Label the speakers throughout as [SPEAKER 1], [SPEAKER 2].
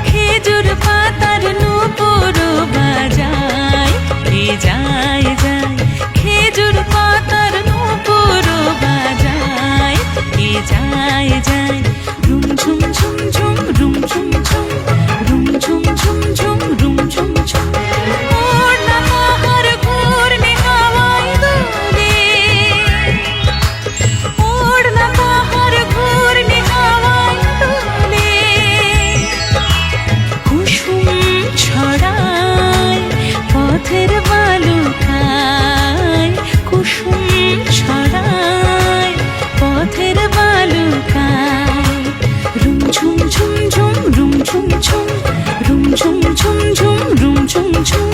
[SPEAKER 1] খেজুর পাতার নূপুর বাজায় কে যায় যায়, খেজুর পাতার নূপুর বাজায় কে যায় যায়। রুম ঝুম ঝুম ঝুম রুম ঝুম ঝুম রুম ঝুম ঝুম ঝুম রুম ঝুম ঝুম। ওড়না পাহাড় ঘূর্ণি হাওয়ায় দোলে, ওড়না পাহাড় ঘূর্ণি হাওয়ায় দোলে। কুসুম ছড়ায় পথের বালুকায়, কুসুম ছড়ায় পথের বালুকায়। রুম ঝুম ঝুম ঝুম রুম ঝুম ঝুম রুম ঝুম ঝুম ঝুম রুম ঝুম ঝুম।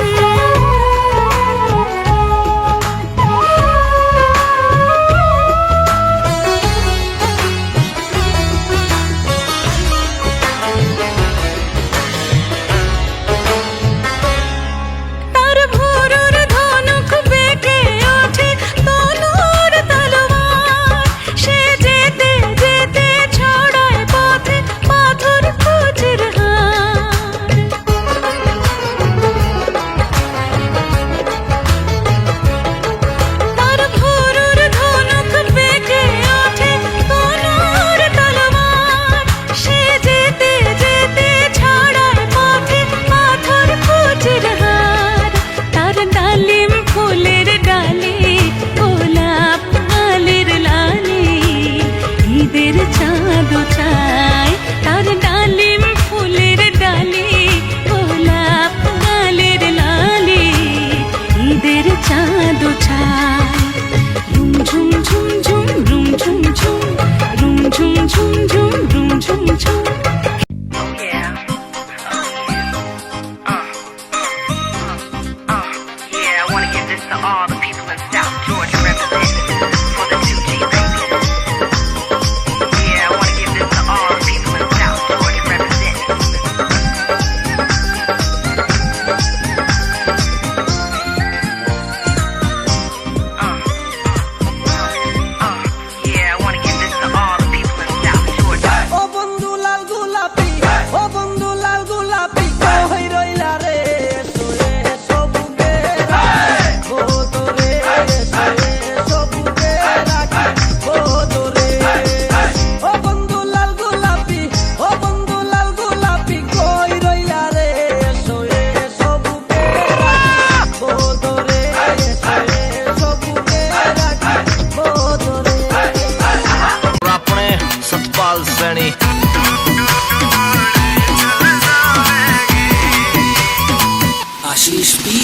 [SPEAKER 2] आशीष भी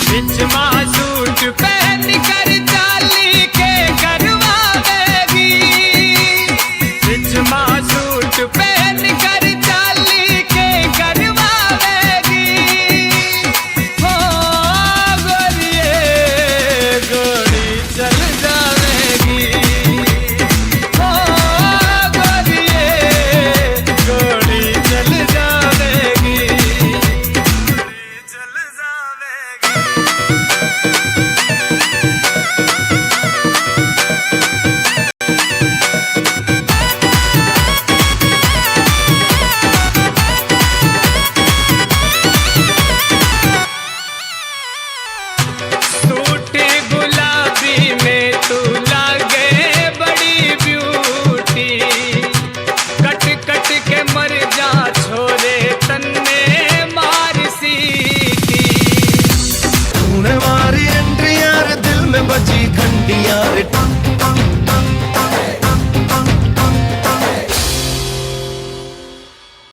[SPEAKER 3] बिचमा सूट पहन कर चाली के करवावेगी, बिचमा सूट पहन कर चाली के करवावेगी। हो गोरिये गोरी चल जावेगी, हो गोरिये गोरी चल जावेगी, चल जावेगी। सूट गुलाबी में तू लागे बड़ी ब्यूटी, कट कट के मर जा छोरे तन्ने मार सीटी।
[SPEAKER 4] तूने मारी एंट्री यार दिल में बची घंटी यार।